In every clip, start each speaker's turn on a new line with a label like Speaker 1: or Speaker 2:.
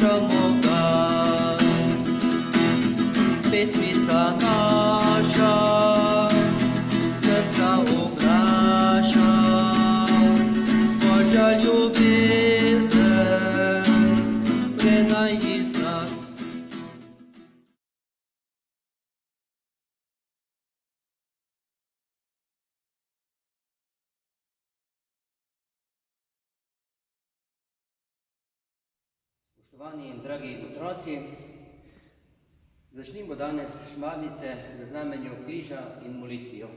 Speaker 1: prinašamo dan. Pesmica naša srca oglaša, Božja ljubezen prenaj iz nas.
Speaker 2: Spoštovani in dragi otroci, začnimo danes šmarnice v znamenju križa in molitvijo.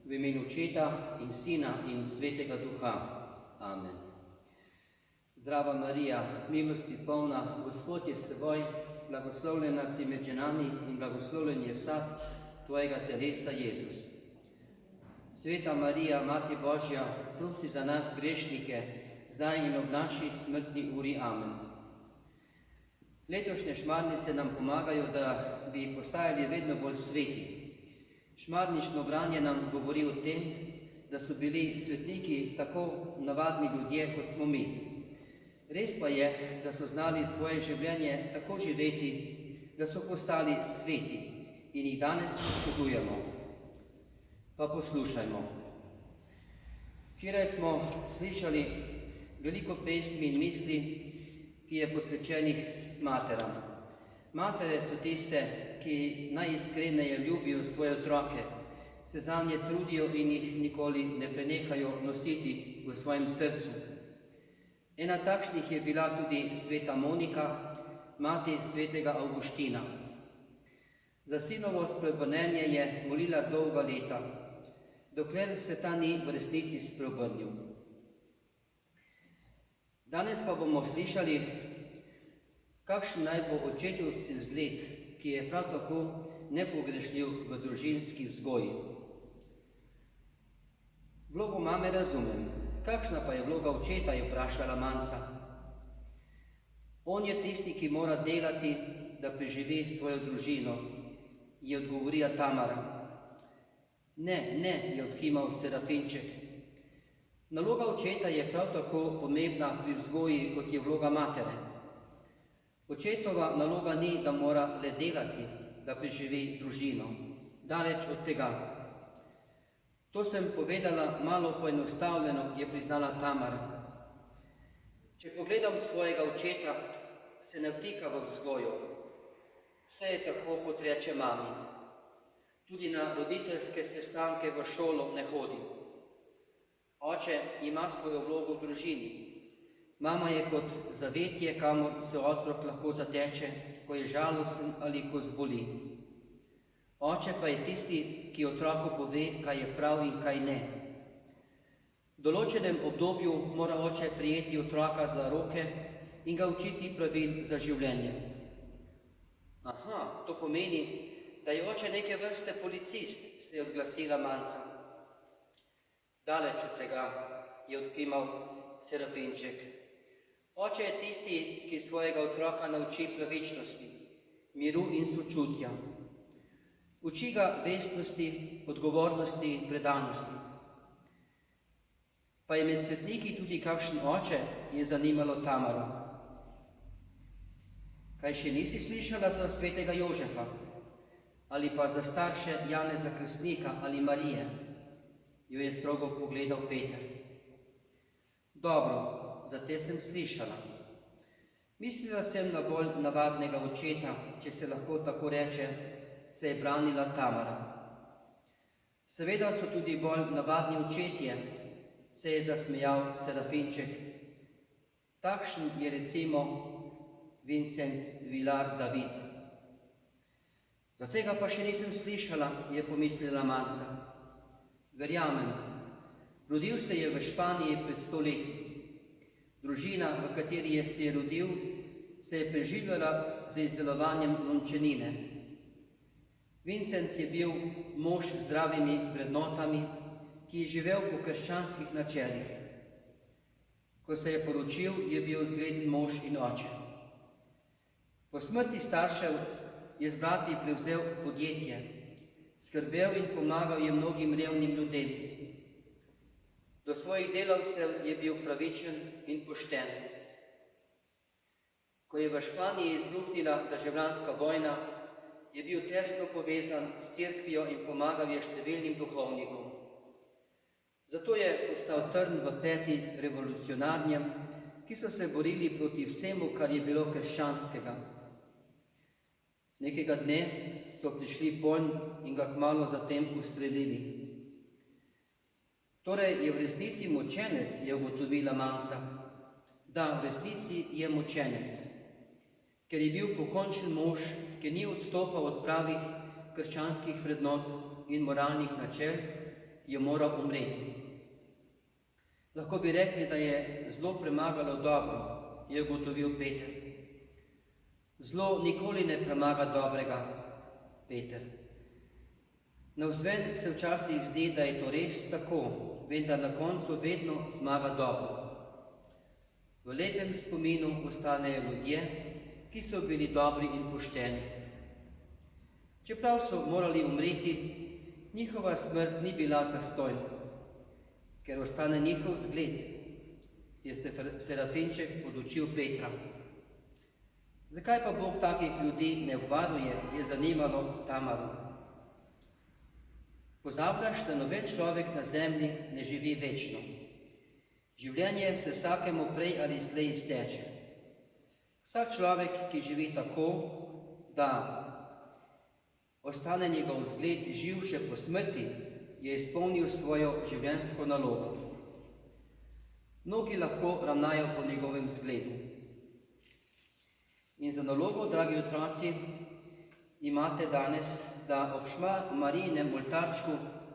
Speaker 2: V imenu Očeta in Sina in Svetega Duha. Amen. Zdrava Marija, milosti polna, Gospod je s teboj, blagoslovljena si med ženami in blagoslovljen je sad tvojega telesa, Jezus. Sveta Marija, Mati Božja, prosi za nas grešnike, zdaj in ob naši smrtni uri. Amen. Letošnje šmarnice nam pomagajo, da bi postajali vedno bolj sveti. Šmarnično branje nam govori o tem, da so bili svetniki tako navadni ljudje, kot smo mi. Res pa je, da so znali svoje življenje tako živeti, da so postali sveti in jih danes čudujemo. Pa poslušajmo. Včeraj smo slišali veliko pesmi in misli, ki je posvečenih materam. Matere so tiste, ki najiskreneje ljubijo svoje otroke, se zanje trudijo in jih nikoli ne prenehajo nositi v svojem srcu. Ena takšnih je bila tudi sveta Monika, mati svetega Avguština. Za sinovo spreobrnenje je molila dolga leta, dokler se ta ni v resnici spreobrnil. Danes pa bomo slišali, kakšen naj bo očetovski zgled, ki je prav tako nepogrešljiv v družinski vzgoji. Vlogo mame razumem, kakšna pa je vloga očeta, je vprašala Manca. On je tisti, ki mora delati, da preživi svojo družino, je odgovorila Tamara. Ne, je odkimal Serafinček. Naloga očeta je prav tako pomembna pri vzgoji, kot je vloga matere. Očetova naloga ni, da mora le delati, da preživi družino. Daleč od tega. To sem povedala malo poenostavljeno, je priznala Tamara. Če pogledam svojega očeta, se ne vtika v vzgojo. Vse je tako, kot reče mami. Tudi na roditeljske sestanke v šolo ne hodi. Oče ima svojo vlogo v družini. Mama je kot zavetje, kamor se otrok lahko zateče, ko je žalosten ali ko zboli. Oče pa je tisti, ki otroku pove, kaj je prav in kaj ne. V določenem obdobju mora oče prijeti otroka za roke in ga učiti pravil za življenje. Aha, to pomeni, da je oče neke vrste policist, se je odglasila Manca. Daleč od tega, je odkimal Serafinček. Oče je tisti, ki svojega otroka nauči pravičnosti, miru in sočutja. Uči ga vestnosti, odgovornosti in predanosti. Pa je med svetniki tudi kakšen oče, je zanimalo Tamaro. Kaj še nisi slišala za svetega Jožefa? Ali pa za starše Janeza Krstnika ali Marije? Jo je strogo pogledal Peter. Dobro, za te sem slišala. Mislila sem na bolj navadnega očeta, če se lahko tako reče, se je branila Tamara. Seveda so tudi bolj navadni očetje, se je zasmejal Serafinček. Takšen je recimo Vincenc Vilar David. Za tega pa še nisem slišala, je pomislila Manca. Verjamem, rodil se je v Španiji pred 100 leti. Družina, v kateri se je rodil, se je preživljala z izdelovanjem lončenine. Vincenc je bil mož z zdravimi vrednotami, ki je živel po krščanskih načelih. Ko se je poročil, je bil zgleden mož in oče. Po smrti staršev je z brati prevzel podjetje, skrbel in pomagal je mnogim revnim ljudem. Do svojih delavcev je bil pravičen in pošten. Ko je v Španiji izbruhnila državljanska vojna, je bil tesno povezan s cerkvijo in pomagal je številnim duhovnikom. Zato je postal trn v peti revolucionarjem, ki so se borili proti vsemu, kar je bilo krščanskega. Nekega dne so prišli ponj in ga kmalu zatem ustrelili. Torej je v resnici mučenec, je ugotovila Manca. Da, v resnici je mučenec, ker je bil pokončen mož, ki ni odstopal od pravih krščanskih vrednot in moralnih načel, je moral umreti. Lahko bi rekli, da je zlo premagalo dobro, je ugotovil Peter. Zlo nikoli ne premaga dobrega, Peter. Navzven se včasih zdi, da je to res tako, vendar na koncu vedno zmaga dobro. V lepem spominu ostanejo ljudje, ki so bili dobri in pošteni. Čeprav so morali umreti, njihova smrt ni bila zastonj, ker ostane njihov zgled, je Serafinček podučil Petra. Zakaj pa Bog takih ljudi ne obvaruje, je zanimalo Tamaro. Pozabljaš, da noben človek na zemlji ne živi večno. Življenje se vsakemu prej ali slej izteče. Vsak človek, ki živi tako, da ostane njegov zgled živ še po smrti, je izpolnil svojo življenjsko nalogo. Mnogi lahko ravnajo po njegovem zgledu. In za nalogo, dragi otroci, imate danes, da ob Marijinem oltarčku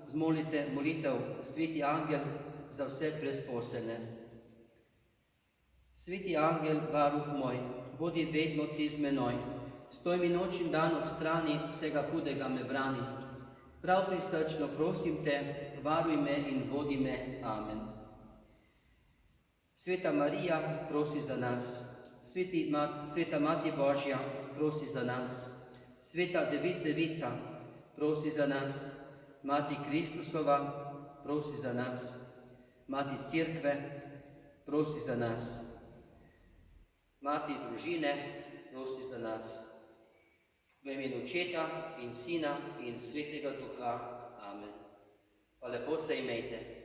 Speaker 2: zmolite molitev Sveti Angel za vse brezposelne. Sveti Angel, varuh moj, bodi vedno ti z menoj, stoj mi noč in dan ob strani, vsega hudega me brani. Prav prisrčno prosim te, varuj me in vodi me. Amen. Sveta Marija, prosi za nas. Sveta Mati Božja, prosi za nas. Sveta Devica, prosi za nas. Mati Kristusova, prosi za nas. Mati Cerkve, prosi za nas. Mati družine, prosi za nas. V imenu Očeta in Sina in Svetega Duha. Amen. Pa lepo se imejte.